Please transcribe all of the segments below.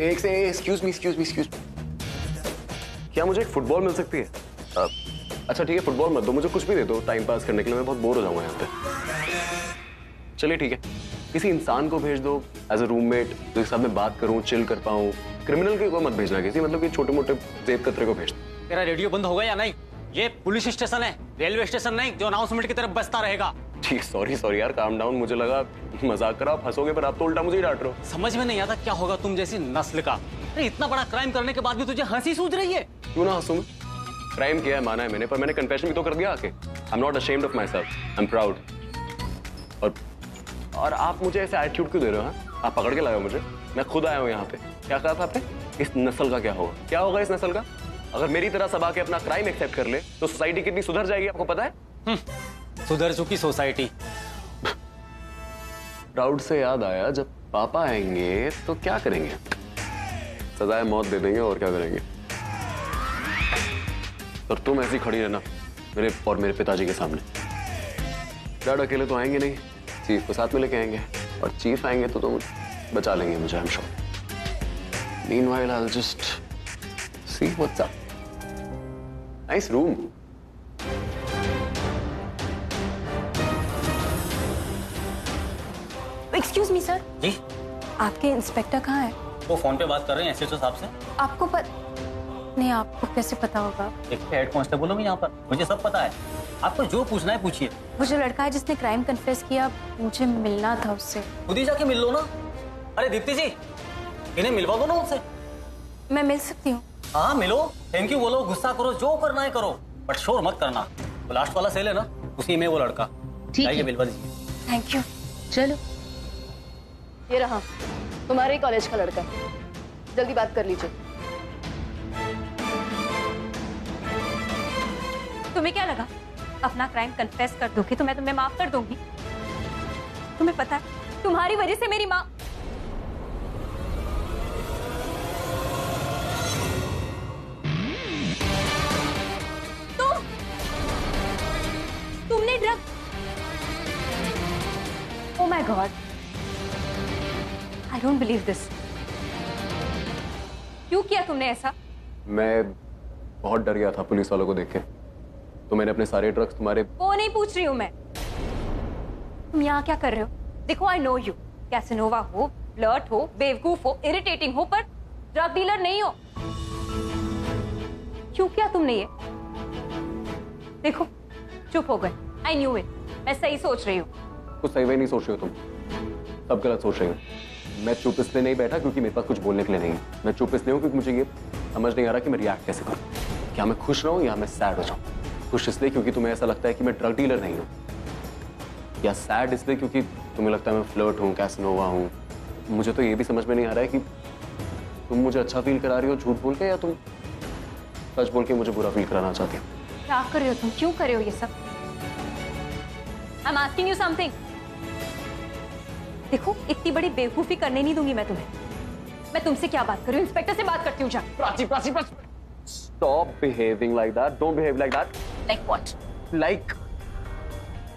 एक say excuse me. क्या मुझे एक फुटबॉल मिल सकती है? अच्छा ठीक है, फुटबॉल मत दो, मुझे कुछ भी दे दो टाइम पास करने के लिए, मैं बहुत बोर हो जाऊंगा यहाँ पे। चलिए ठीक है, किसी इंसान को भेज दो एज अ रूममेट, जिसके साथ मैं बात करूँ, चिल कर पाऊँ। क्रिमिनल को मत भेजना, किसी मतलब कि छोटे मोटे जेब कतरे को भेज दो। तेरा रेडियो बंद होगा या नहीं? ये पुलिस स्टेशन है, रेलवे स्टेशन नहीं जो अनाउंसमेंट की तरफ बजता रहेगा। ठीक, सॉरी यार, काम डाउन। मुझे लगा मजाक करा, आप हंसोगे, पर आप तो उल्टा मुझे ही डांट रहे हो। समझ में नहीं आता क्या होगा तुम जैसी नस्ल का। अरे इतना बड़ा क्राइम करने के बाद भी तुझे हंसी सूझ रही है? क्यों ना हंसूं? क्राइम किया है, माना है मैंने, पर मैंने कन्फेशन भी तो कर दिया आके। I am not ashamed of my self, I am proud. और आप मुझे ऐसे एटीट्यूड क्यों दे रहे हो? हाँ, आप पकड़ के लाए हो मुझे, मैं खुद आया हूँ यहाँ पे। क्या कहा था आपने? इस नस्ल का क्या होगा? क्या होगा इस नस्ल का? अगर मेरी तरह सब आके अपना क्राइम एक्सेप्ट कर ले तो सोसाइटी कितनी सुधर जाएगी, आपको पता है? सुधर चुकी सोसाइटी। प्राउड से याद आया, जब पापा आएंगे तो क्या करेंगे? सजाए मौत दे देंगे, और क्या करेंगे? और तुम ऐसी खड़ी रहना मेरे और मेरे पिताजी के सामने। डैड अकेले तो आएंगे नहीं, चीफ को साथ में लेके आएंगे, और चीफ आएंगे तो तुम बचा लेंगे मुझे, I am sure. Meanwhile, I'll just see what's up. Nice room. Excuse me, sir. जी? आपके इंस्पेक्टर कहाँ है? वो फोन पे बात कर रहे हैं एसएचओ साहब से। आपको नहीं, आपको कैसे पता होगा? देखिए हेड कांस्टेबल हूँ मैं यहाँ पर, मुझे सब पता है। आपको जो पूछना है पूछिए। वो जो लड़का है जिसने क्राइम कन्फेस किया, मुझे मिलना था उससे। खुद ही जाके मिल लो ना। अरे दीप्ति जी, इन्हें मिलवा दो ना उनसे। मैं मिल सकती हूँ? हाँ मिलो, थैंक यू बोलो, गुस्सा करो, जो करना है करो, बट शोर मत करना। वो लास्ट वाला सेल है ना, उसी में वो लड़का। ठीक है, मिलवा दीजिए। Thank you. चलो। ये रहा तुम्हारे कॉलेज का लड़का, जल्दी बात कर लीजिए। तुम्हें क्या लगा अपना क्राइम कन्फेस कर दोगी तो मैं तुम्हें माफ कर दूंगी? तुम्हें पता है तुम्हारी वजह से मेरी माँ। तुमने drug. Oh my God, I don't believe this. क्यों किया तुमने ऐसा? मैं बहुत डर गया था पुलिस वालों को देख के, तो मैंने अपने सारे ड्रग्स तुम्हारे। वो नहीं पूछ रही हूं मैं, तुम यहाँ क्या कर रहे हो? देखो आई नो यू, कैसेनोवा हो, फ्लर्ट हो, बेवकूफ हो, इरिटेटिंग हो, पर ड्रग डीलर नहीं हो। क्यों किया तुमने ये? देखो चुप हो गए। आई न्यू इट, मैं सही सोच रही हूँ। कुछ सही वे नहीं सोच रही हो तुम, सब गलत सोच रही हो। मैं चुप इसलिए नहीं बैठा क्योंकि मेरे पास कुछ बोलने के लिए नहीं है। मैं चुप इसलिए हूँ क्योंकि मुझे ये समझ नहीं आ रहा कि मैं रिएक्ट कैसे करूँ। क्या मैं खुश रहूँ या मैं सैड हो जाऊँ? खुश इसलिए क्योंकि तुम्हें ऐसा लगता है कि मैं ड्रग डीलर नहीं हूँ, या सैड इसलिए क्योंकि तुम्हें लगता है मैं फ्लर्ट हूँ, कैसनोवा हूँ। मुझे तो ये भी समझ में नहीं आ रहा है कि तुम मुझे अच्छा फील करा रही हो झूठ बोल के, या तुम सच बोल के मुझे बुरा फील कराना चाहती हो। क्या कर रहे हो तुम? क्यों कर रहे हो ये सब? I am asking you something. देखो इतनी बड़ी बेवकूफी करने नहीं दूंगी मैं तुम्हें। मैं तुमसे क्या बात कर रही हूँ? इंस्पेक्टर से बात करती हूँ। Prachi Prachi Prachi, stop behaving like that. Don't behave like that. Like what? Like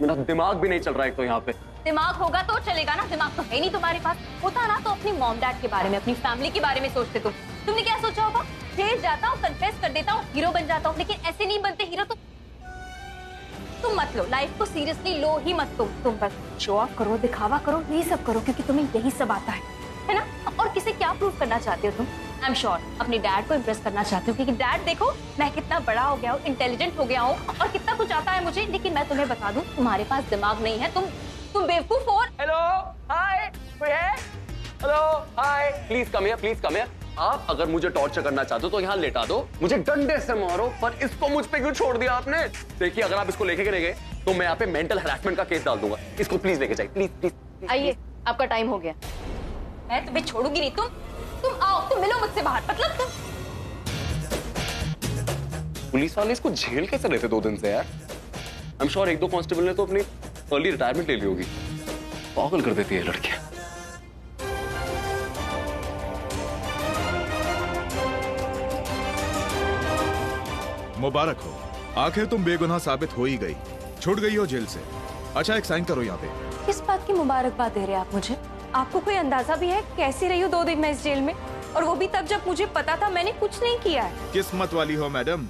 मेरा दिमाग भी नहीं चल रहा है तो यहाँ पे। दिमाग होगा तो चलेगा ना, दिमाग तो है नहीं तुम्हारे पास। होता ना तो अपनी मॉम डैड के बारे में, अपनी फैमिली के बारे में सोचते तुम। तुमने क्या सोचा होगा? जेल जाता हूँ, कन्फेस कर देता हूँ, हीरो बन जाता हूँ। लेकिन ऐसे नहीं बनते हीरो। तुम मत लो लाइफ को सीरियसली, लो ही मत तुम बस शो ऑफ करो, दिखावा करो, यही सब करो क्योंकि तुम्हें यही सब आता है ना? और किसे क्या प्रूव करना चाहते हो तुम? आई एम श्योर अपने डैड को इम्प्रेस करना चाहते हो क्योंकि डैड देखो मैं कितना बड़ा हो गया हूँ, इंटेलिजेंट हो गया हूँ और कितना कुछ आता है मुझे। लेकिन मैं तुम्हें बता दूं तुम्हारे पास दिमाग नहीं है, तुम बेवकूफ हो। हेलो हाय, कोई है? Hello hi, please come here, please come here. आप अगर मुझे टॉर्चर करना चाहते हो तो यहाँ लेटा दो, मुझे डंडे से मारो, पर इसको मुझ पे क्यों छोड़ दिया आपने? देखिए अगर आप इसको लेके गए तो मैं यहाँ पे मेंटल हैरेसमेंट का केस डाल दूंगा। इसको प्लीज लेके जाइए, प्लीज प्लीज। आइए, आपका टाइम हो गया। मैं तुम्हें छोड़ूंगी नहीं। तुम आओ, तुम मिलो मुझसे बाहर। मतलब तुम पुलिस वाले इसको झेल कैसे रहते 2 दिन से यार? आई एम श्योर 1-2 कांस्टेबल ने तो अपनी अर्ली रिटायरमेंट ले ली होगी। पागल कर देती है लड़कियां। मुबारक हो, आखिर तुम बेगुनाह साबित हो ही गई, छूट गई हो जेल से। अच्छा एक साइन करो यहाँ पे। किस बात की मुबारकबाद दे रहे हैं आप मुझे? आपको कोई अंदाजा भी है कैसी रही हो 2 दिन में इस जेल में? और वो भी तब जब मुझे पता था मैंने कुछ नहीं किया है। किस्मत वाली हो मैडम,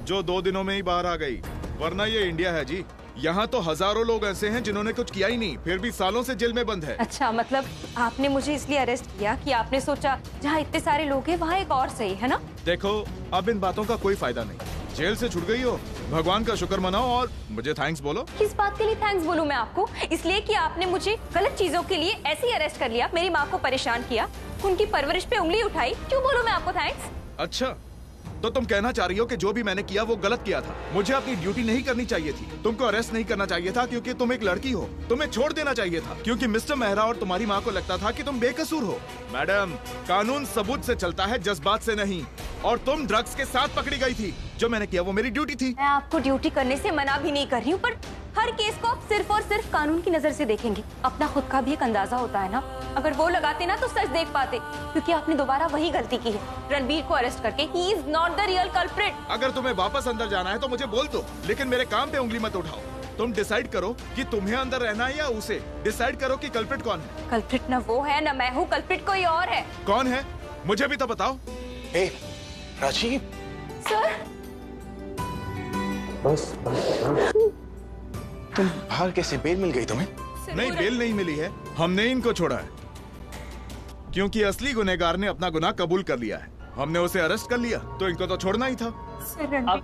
जो 2 दिनों में ही बाहर आ गई, वरना ये इंडिया है जी। यहाँ तो हजारों लोग ऐसे हैं जिन्होंने कुछ किया ही नहीं, फिर भी सालों से जेल में बंद है। अच्छा, मतलब आपने मुझे इसलिए अरेस्ट किया कि आपने सोचा जहाँ इतने सारे लोग हैं वहाँ एक और सही है ना? देखो, अब इन बातों का कोई फायदा नहीं। जेल से छूट गई हो, भगवान का शुक्र मनाओ और मुझे थैंक्स बोलो। किस बात के लिए थैंक्स बोलूं मैं आपको? इसलिए कि आपने मुझे गलत चीजों के लिए ऐसे ही अरेस्ट कर लिया, मेरी माँ को परेशान किया, उनकी परवरिश पे उंगली उठाई। क्यों बोलूं मैं आपको थैंक्स? अच्छा, तो तुम कहना चाह रही हो कि जो भी मैंने किया वो गलत किया था। मुझे अपनी ड्यूटी नहीं करनी चाहिए थी, तुमको अरेस्ट नहीं करना चाहिए था क्योंकि तुम एक लड़की हो, तुम्हें छोड़ देना चाहिए था क्योंकि मिस्टर मेहरा और तुम्हारी माँ को लगता था कि तुम बेकसूर हो। मैडम, कानून सबूत से चलता है, जज्बात से नहीं। और तुम ड्रग्स के साथ पकड़ी गई थी। जो मैंने किया वो मेरी ड्यूटी थी। मैं आपको ड्यूटी करने से मना भी नहीं कर रही हूँ, पर हर केस को आप सिर्फ और सिर्फ कानून की नजर से देखेंगे। अपना खुद का भी एक अंदाजा होता है ना। अगर वो लगाते ना तो सच देख पाते, क्योंकि आपने दोबारा वही गलती की है, रणबीर को अरेस्ट करके। He is not the real culprit. अगर तुम्हें वापस अंदर जाना है तो मुझे बोल दो, लेकिन मेरे काम पे उंगली मत उठाओ। तुम डिसाइड करो कि तुम्हें अंदर रहना है या उसे। डिसाइड करो कि कल्प्रिट कौन है। कल्प्रिट न वो है न मैं हूँ, कल्प्रिट कोई और है। कौन है मुझे भी तो बताओ। प्राची, सर, बस तुम बाहर कैसे? बेल मिल गई तुम्हें? नहीं, बेल नहीं मिली है, हमने इनको छोड़ा है क्योंकि असली गुनहगार ने अपना गुनाह कबूल कर लिया है। हमने उसे अरेस्ट कर लिया तो इनको तो छोड़ना ही था।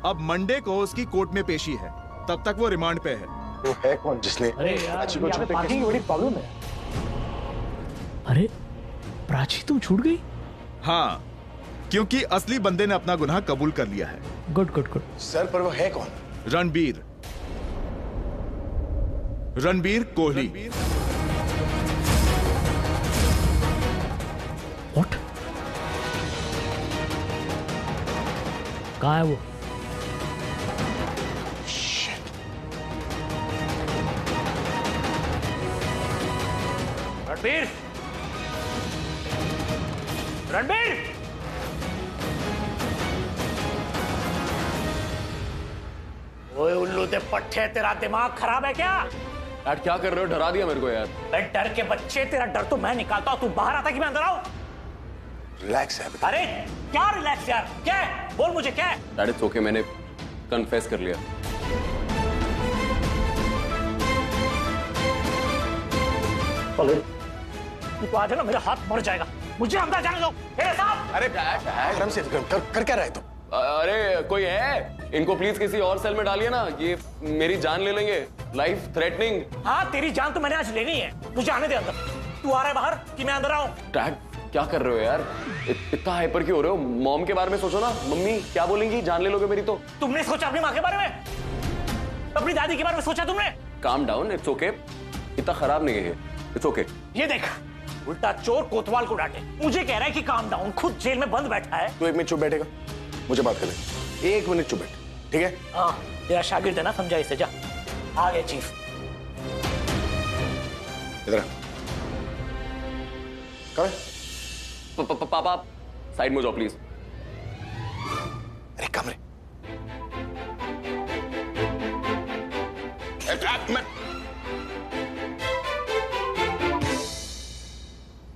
अब मंडे को उसकी कोर्ट में पेशी है, तब तक वो रिमांड पे है। वो है कौन जिसने प्राची को छूटे? पार्किंग की बड़ी प्रॉब्लम है। अरे प्राची तुम छूट गई? हाँ, क्योंकि असली बंदे ने अपना गुनाह कबूल कर लिया है। Good good good. सर, पर वो है कौन? रणबीर, रणबीर कोहली। व्हाट? कहाँ है वो? रणबीर, रणबीर, ओए उल्लू ते पट्टे, तेरा दिमाग खराब है क्या? डैड क्या कर रहे हो? डरा दिया मेरे को यार। डर के बच्चे, तेरा डर तो मैं निकालता हूँ। तू बाहर आता कि मैं अंदर आऊं? रिलैक्स है। अरे क्या रिलैक्स यार? क्या है? बोल मुझे क्या है? डैड इट्स ओके, मैंने कन्फेस कर लिया। तू आ जाना, मेरा हाथ मर जाएगा। मुझे अंदर जाने दो। साहब, अरे डैड, आराम से कर क्या रहे तुम? अरे कोई है? इनको प्लीज किसी और सेल में डालिए ना, ये मेरी जान ले लेंगे। Life threatening. हाँ, तेरी जान तो मैंने आज लेनी है। मुझे आने दे अंदर। तू आ रहा है बाहर कि मैं अंदर आऊं? डैड क्या कर रहे हो यार? इतना हाइपर क्यों हो रहे हो? मॉम के बारे में सोचो ना, मम्मी क्या बोलेंगी? जान ले लोगे मेरी तो। तुमने सोचा अपनी माँ के बारे में? अपनी दादी के बारे में सोचा तुमने? Calm down, it's okay. इतना खराब नहीं है, इट्स ओके। ये देख, उल्टा चोर कोतवाल को डांटे। मुझे कह रहा है कि काम डाउन, खुद जेल में बंद बैठा है। तो 1 मिनट चुप बैठेगा? मुझे बात करने 1 मिनट चुप बैठ, ठीक है? हाँ, तेरा शागिर्द है ना, समझा इसे। जा, आ गया चीफ। इधर पापा साइड में जाओ प्लीज। अरे कमरे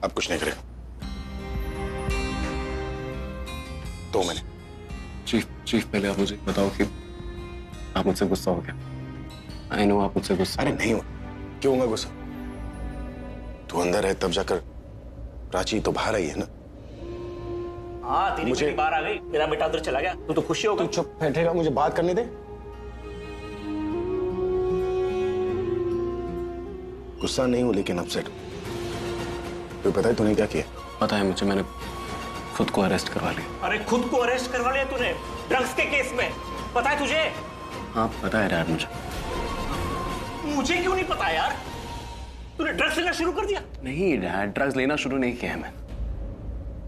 अब कुछ नहीं करेगा। 2 मिनट। चीफ पहले आप मुझे बताओ कि आप मुझसे गुस्सा हो गया। आई नो आप मुझसे गुस्सा। अरे नहीं हो, क्यों होगा गुस्सा? तू अंदर है तब जाकर प्राची तो बाहर आई है ना। हाँ, तेरी बेटी बाहर आ गई, मेरा बेटा अंदर चला गया। तू तो खुशी होगा। तू चुप बैठेगा? मुझे बात करने दे। गुस्सा नहीं हूं लेकिन अपसेट। तो पता है तूने क्या किया? पता है मुझे, मैंने खुद को अरेस्ट करवा लिया। अरे खुद को अरेस्ट करवा लिया तूने ड्रग्स के केस में? पता है तुझे? हाँ पता है डैड मुझे। मुझे क्यों नहीं पता यार? तूने ड्रग्स लेना शुरू कर दिया? नहीं डैड, ड्रग्स लेना शुरू नहीं किया है मैं।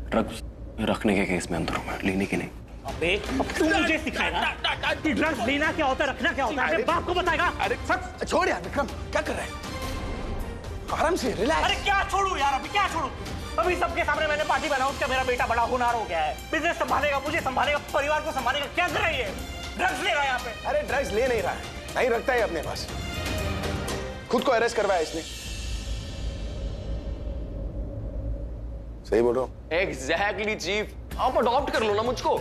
ड्रग्स रखने के केस में अंदर हूं मैं, लेने के नहीं। अबे अब तू मुझे सिखाएगा कि ड्रग्स लेना क्या होता है, रखना क्या होता है? अरे बाप को बताएगा। अरे सच छोड़ यार विक्रम, क्या कर रहा है? आराम से, रिलैक्स। अरे क्या छोड़ू यार, अभी क्या छोड़ू? अभी सबके सामने मैंने पार्टी अनाउंस किया, मेरा बेटा बड़ा होनहार हो गया है, बिजनेस संभालेगा, मुझे संभालेगा, परिवार को संभालेगा। क्या कर रहा है ये? ड्रग्स ले रहा है यहाँ पे। अरे ड्रग्स ले नहीं रहा है, नहीं रखता है अपने पास। खुद को अरेस्ट करवाया इसने। सही बोल रहा हूँ। एग्जैक्टली चीफ, आप अडॉप्ट कर लो ना मुझको।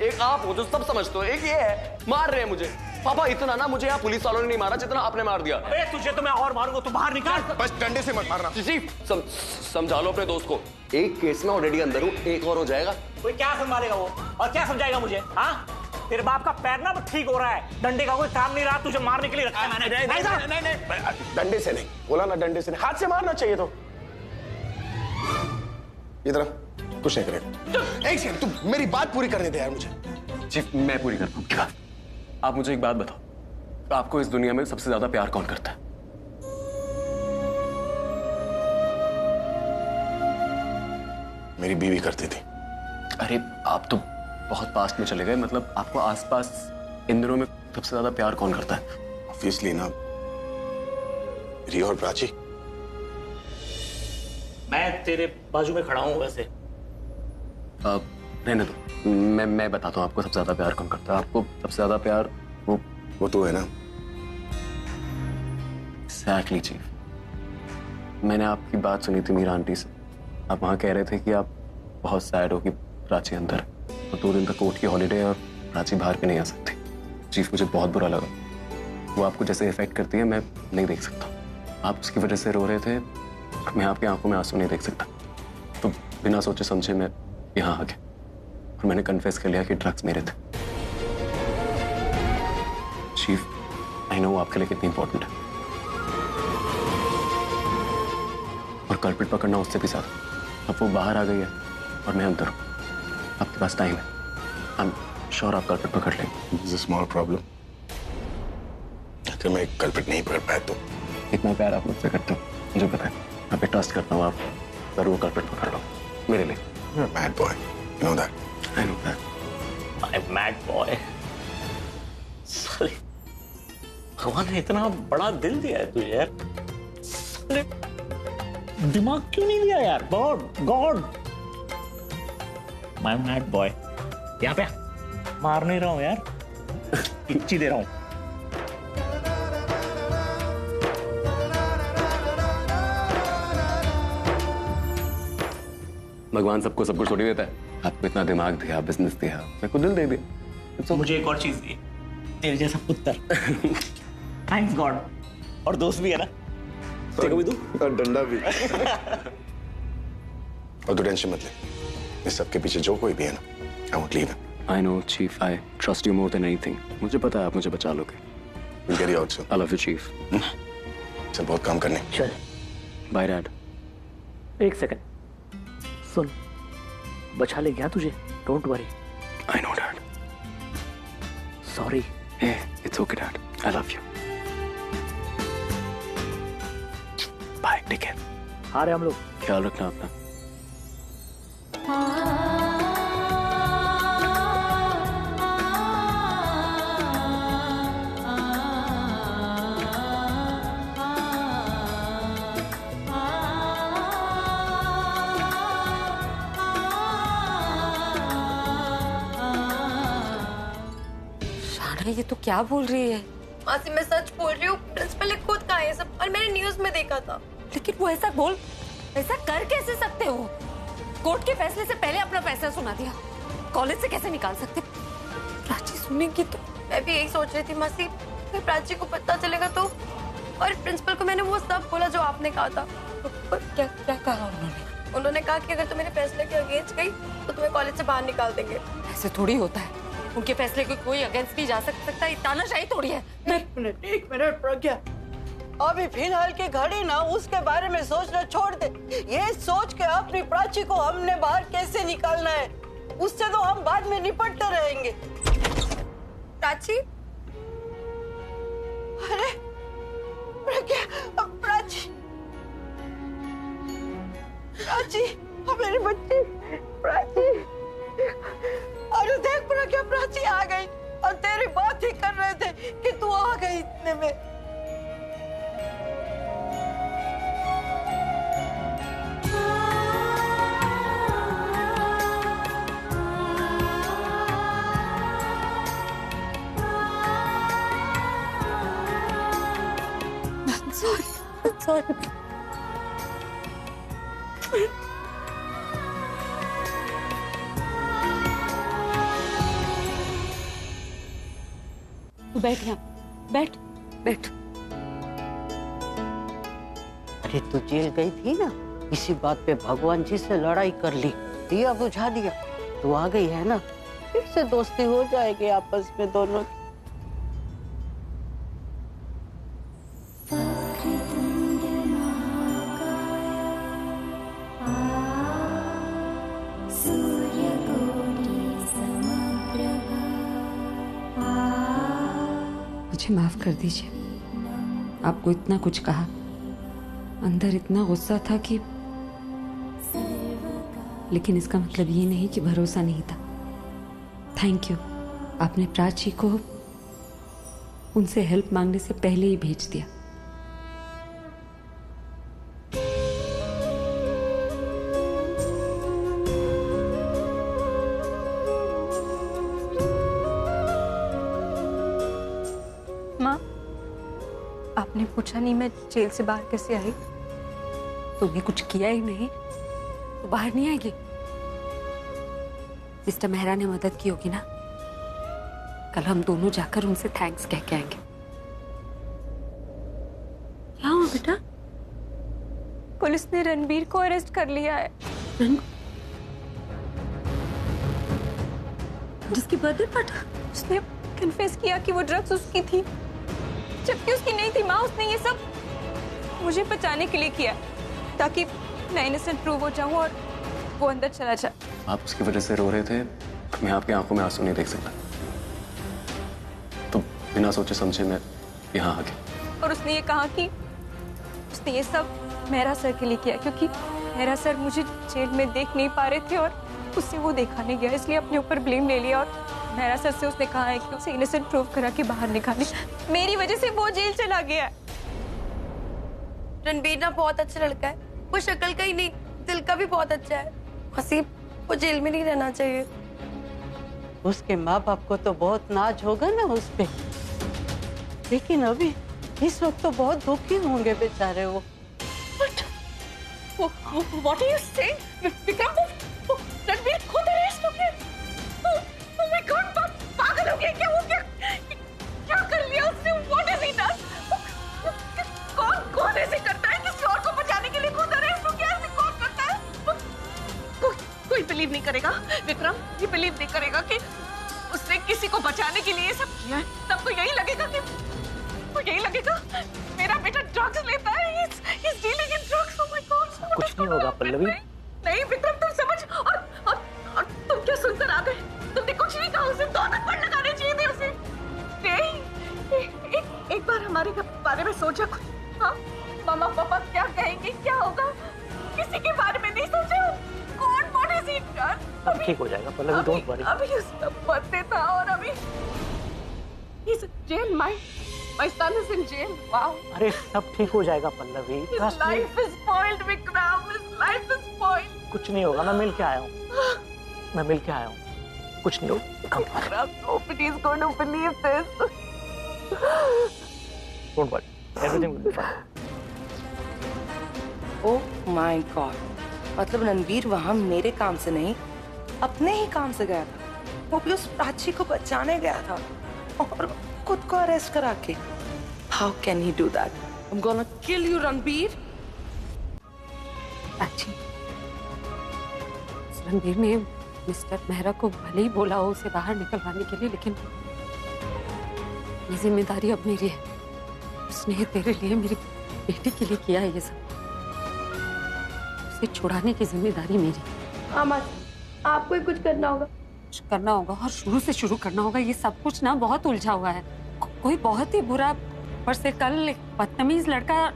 एक आप हो जो सब समझते हो, एक ये है मार रहे हैं मुझे। पापा इतना ना मुझे यहाँ पुलिस वालों ने नहीं मारा जितना आपने मार दिया। अबे तुझे तो मैं और मारूंगा, तू बाहर निकाल। बस डंडे से मत मारना। चीफ समझा लो अपने दोस्त को, एक केस में ऑलरेडी अंदर हूँ, एक और हो जाएगा। कोई क्या संभालेगा वो, और क्या समझाएगा मुझे? हाँ, तेरे बाप का पैर ना ठीक हो रहा है, डंडे का कोई काम नहीं रहा, तुझे मारने के लिए रखा है मैंने। नहीं, डंडे से नहीं बोला ना, डंडे से नहीं, हाथ से मारना चाहिए। तो इधर कुछ नहीं करेगा। एक सेकंड, तू मेरी बात पूरी करने दे यार मुझे। चीफ मैं पूरी करता हूँ क्या? आप मुझे एक बात बताओ, आपको इस दुनिया में सबसे ज्यादा प्यार कौन करता है? मेरी बीवी करती थी। अरे आप तो बहुत पास्ट में चले गए, मतलब आपको आसपास इन दिनों में सबसे ज्यादा प्यार कौन करता है? ऑब्वियसली ना, रिया और प्राची। मैं तेरे बाजू में खड़ा हूं वैसे। रहने दो, मैं बताता हूँ आपको सबसे ज्यादा प्यार कौन करता है। आपको सबसे ज्यादा प्यार वो तो है ना। एग्जैक्टली चीफ, मैंने आपकी बात सुनी थी मीरा आंटी से। आप वहां कह रहे थे कि आप बहुत सैड हो कि प्राची अंदर है और 2 दिन तक कोर्ट की हॉलीडे और प्राची बाहर भी नहीं आ सकती। चीफ मुझे बहुत बुरा लगा, वो आपको जैसे इफेक्ट करती है मैं नहीं देख सकता। आप उसकी वजह से रो रहे थे, मैं आपकी आंखों में आंसू नहीं देख सकता। तो बिना सोचे समझे मैं यहाँ आ गया और मैंने कन्फेस कर लिया कि ड्रग्स मेरे थे। चीफ आई नो आपके लिए कितनी इंपॉर्टेंट है, और कल्प्रिट पकड़ना उससे भी ज्यादा। अब वो बाहर आ गई है और मैं अंदर हूँ, आपके पास टाइम है। आई एम श्योर आप कल्प्रिट पकड़ लेंगे। This is a small problem। अगर मैं कल्प्रिट नहीं पकड़ पाया तो? इतना प्यार आप मुझसे करते हो, मुझे पता है। मैं पे ट्रस्ट करता हूँ, आप जरूर कल्प्रिट पकड़ लो मेरे लिए। You're a mad boy, you know that। I know that। I'm mad boy। साले, भगवान ने इतना बड़ा दिल दिया है तुझे यार, साले, दिमाग क्यों नहीं दिया यार? गॉड मैं मैड बॉय यहाँ पे मार नहीं रहा हूँ यार, इच्ची दे रहा हूँ। भगवान सबको सब कुछ थोड़ी देता है। आपको इतना दिमाग दिया, बिजनेस दिया, मेरे को दिल दे दिया। तो मुझे एक और चीज दी, तेरे जैसा पुत्र। Thanks God. और दोस्त भी है ना, तेरे को भी दूं? और डंडा भी। और तू टेंशन मत ले, इस सबके पीछे जो कोई भी है ना, I won't leave him। I know chief, I trust you more than anything। मुझे पता है आप मुझे बचा लोगे। We'll get you out soon। I love you chief। चल बहुत काम करने। चल। Bye dad। एक सेकंड सुन, बचा ले गया तुझे, don't worry. I know dad। Sorry. Hey, it's okay dad। I love you। Bye, take care। आ रहे हम लोग। ख्याल रखना अपना। ये तो क्या बोल रही है? मासी मैं सच बोल रही हूँ, प्रिंसिपल ने खुद कहा है सब, और मैंने न्यूज में देखा था। लेकिन वो ऐसा कर कैसे सकते हो? कोर्ट के फैसले से पहले अपना फैसला सुना दिया, कॉलेज से कैसे निकाल सकते? प्राची सुनेगी तो। मैं भी यही सोच रही थी मासी, फिर प्राची को पता चलेगा तो। और प्रिंसिपल को मैंने वो सब बोला जो आपने कहा था। तो क्या क्या कहा उन्होंने? उन्होंने कहा कि अगर तुम मेरे फैसले के अगेंस्ट गई तो तुम्हें कॉलेज से बाहर निकाल देंगे। ऐसे थोड़ी होता है, उनके फैसले को कोई अगेंस्ट नहीं जा सकता, तानाशाही थोड़ी है। एक मिनट प्रज्ञा, अभी फिलहाल की घड़ी ना उसके बारे में सोचना छोड़ दे। ये सोच के अपनी प्राची को हमने बाहर कैसे निकालना है, उससे तो हम बाद में निपटते रहेंगे। प्राची, अरे प्रज्ञा, प्राची, प्राची, मेरी बच्ची प्राची। अरे देख प्रज्ञा, प्राची आ गई और तेरी बात ही कर रहे थे कि तू आ गई इतने में। सॉरी तू बैठ यहाँ, बैठ बैठ। अरे तू जेल गई थी ना, इसी बात पे भगवान जी से लड़ाई कर ली, दिया बुझा दिया। तू आ गई है ना, फिर से दोस्ती हो जाएगी आपस में दोनों की। मुझे माफ कर दीजिए, आपको इतना कुछ कहा, अंदर इतना गुस्सा था कि, लेकिन इसका मतलब ये नहीं कि भरोसा नहीं था। थैंक यू, आपने प्राची को उनसे हेल्प मांगने से पहले ही भेज दिया। माँ, आपने पूछा नहीं मैं जेल से बाहर कैसे आई? तुमने कुछ किया ही नहीं तो बाहर नहीं आएगी। मिस्टर मेहरा ने मदद की होगी ना, कल हम दोनों जाकर उनसे थैंक्स कह के आएंगे। क्या हुआ बेटा? पुलिस ने रणबीर को अरेस्ट कर लिया है। जिसकी बर्थडे पार्टी? उसने कन्फेस किया कि वो ड्रग्स उसकी थी, जबकि उसकी नहीं थी। माँ, उसने ये सब मुझे बचाने के लिए किया, ताकि मैं इनोसेंट प्रूव हो जाऊं और वो अंदर चला जाए। आप उसकी वजह से रो रहे थे, मैं आपकी आंखों में आंसू नहीं देख सकता, तो बिना सोचे समझे मैं यहाँ आ गया। और उसने ये कहा कि उसने ये सब मेहरा सर के लिए किया, क्योंकि मेहरा सर मुझे जेल में देख नहीं पा रहे थे और उससे वो देखा नहीं गया, इसलिए अपने ऊपर ब्लेम ले लिया। और मेहरा सर से उसने कहा है कि उसे इनोसेंट प्रूव करा के बाहर निकाले। मेरी वजह से वो जेल चला गया। रणबीर ना बहुत अच्छा लड़का है, वो शक्ल का ही नहीं दिल का भी बहुत अच्छा है। हसीब, वो जेल में नहीं रहना चाहिए। उसके माँ बाप को तो बहुत नाज होगा ना उस पे, लेकिन अभी इस वक्त तो बहुत दुखी होंगे बेचारे वो। What are you saying? Vikram, वो रणबीर खुद अरेस्ट हो गया। Oh my God, पागल हो गया क्या? वो क्या कर लिया उसने? What has he done? कौन ऐसे करता है? किसी और को बचाने के लिए खुद अरेस्ट हो गया? ऐसे कौन करता है? कोई बिलीव नहीं करेगा विक्रम, ये बिलीव नहीं करेगा कि उसने किसी को बचाने के लिए ये सब किया है। सबको यही लगेगा कि मेरा बेटा ड्रग्स लेता है। He's dealing in drugs. Oh my God. कुछ नहीं होगा पल्लवी। नहीं विक्रम, तुम समझ, और तुम क्या सुनकर आ गए? तुमने कुछ नहीं कहा उसे, 2 थप्पड़ लगाने चाहिए थे उसे। नहीं, एक बार हमारे बारे में सोचा खुद। हाँ, मामा पापा क्या कहेंगे, क्या होगा, किसी के बारे में नहीं सोचा। What has he done? सब ठीक हो जाएगा पल्लवी, डोंट वरी। अभी उसका बर्थडे था और अभी he's in jail. My son is in jail. Wow. अरे सब ठीक हो जाएगा Pallavi. His life is spoiled, Vikram. His life is spoiled. कुछ नहीं होगा, मैं मिल के आया हूँ, कुछ नहीं होगा। Come on. Vikram, nobody is going to believe this. Don't worry. Everything will be fine. Oh my God, मतलब रणबीर वहां मेरे काम से नहीं, अपने ही काम से गया था। वो भी उस प्राची को बचाने गया था और खुद को अरेस्ट करा के। How can he do that? I am gonna kill you Ranbir. Prachi, Ranbir ने मिस्टर मेहरा को भले ही बोला हो उसे बाहर निकलवाने के लिए, लेकिन ये जिम्मेदारी अब मेरी है। उसने तेरे लिए, मेरी बेटी के लिए किया है ये सब। उसे छुड़ाने की जिम्मेदारी मेरी। हाँ माँ, आपको ही कुछ करना होगा। कुछ करना होगा और शुरू से शुरू करना होगा। ये सब कुछ ना बहुत उलझा हुआ है। कोई बहुत ही बुरा, पर से कल एक बदतमीज लड़का,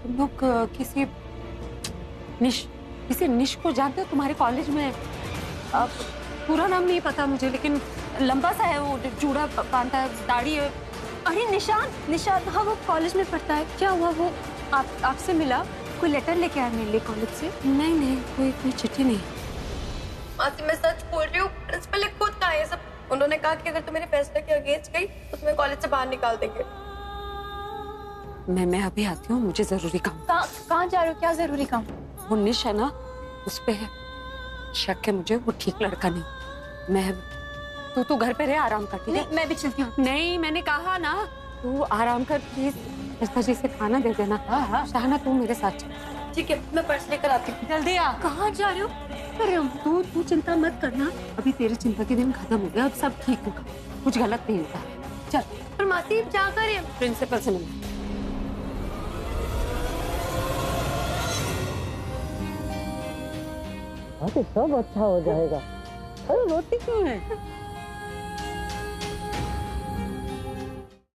तुम लोग किसी निश को जानते हो? तुम्हारे कॉलेज में, अब पूरा नाम नहीं पता मुझे, लेकिन लंबा सा है, वो जूड़ा बांधता है, दाढ़ी है। अरे निशान, हाँ वो कॉलेज में पढ़ता है। क्या हुआ? वो आपसे मिला? कोई लेटर लेके आया मेरे लिए कॉलेज से? नहीं, कोई चिट्ठी नहीं। मासी, मैं सच बोल रही हूँ, प्रिंसिपल ने खुद कहा ये सब। उन्होंने कहा कि अगर तुम मेरे फैसले के अगेंस्ट गई तो तुम्हें कॉलेज से बाहर निकाल देंगे। मैं अभी आती हूँ, मुझे जरूरी काम। कहाँ जा रहे हो? क्या जरूरी काम? वो निश है ना, उस पे है शक है मुझे, वो ठीक लड़का नहीं। मैं तू घर पे रह, आराम कर, ठीक है? मैं भी चलती हूँ। नहीं, मैंने कहा ना, तू आराम कर प्लीज। मिस्टर जी से खाना दे देना। हाँ। शाहना तू मेरे साथ चल। ठीक है, मैं पर्स लेकर आती हूँ। जल्दी आ। कहाँ जा रहे हो? अरे तू चिंता मत करना, अभी तेरे चिंता के दिन खत्म हो गया, अब सब ठीक होगा, कुछ गलत नहीं होगा। चल। पर मासी क्या करें? प्रिंसिपल से मिलना। सब अच्छा हो जाएगा। अरे रोती क्यों है?